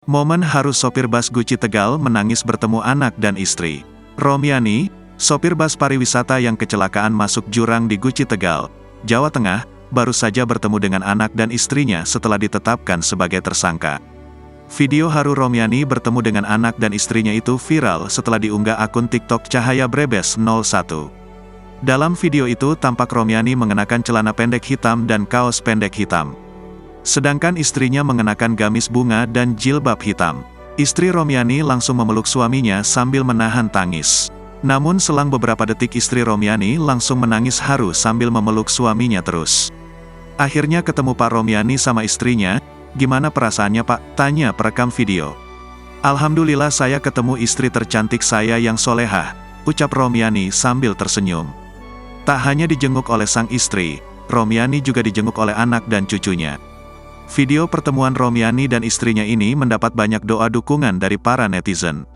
Momen haru sopir bus Guci Tegal menangis bertemu anak dan istri. Romiani, sopir bus pariwisata yang kecelakaan masuk jurang di Guci Tegal, Jawa Tengah, baru saja bertemu dengan anak dan istrinya setelah ditetapkan sebagai tersangka. Video haru Romiani bertemu dengan anak dan istrinya itu viral setelah diunggah akun TikTok Cahaya Brebes 01. Dalam video itu tampak Romiani mengenakan celana pendek hitam dan kaos pendek hitam. Sedangkan istrinya mengenakan gamis bunga dan jilbab hitam. Istri Romiani langsung memeluk suaminya sambil menahan tangis. Namun selang beberapa detik istri Romiani langsung menangis haru sambil memeluk suaminya terus. Akhirnya ketemu Pak Romiani sama istrinya. "Gimana perasaannya Pak?" tanya perekam video. "Alhamdulillah saya ketemu istri tercantik saya yang solehah," ucap Romiani sambil tersenyum. Tak hanya dijenguk oleh sang istri, Romiani juga dijenguk oleh anak dan cucunya. Video pertemuan Romiani dan istrinya ini mendapat banyak doa dukungan dari para netizen.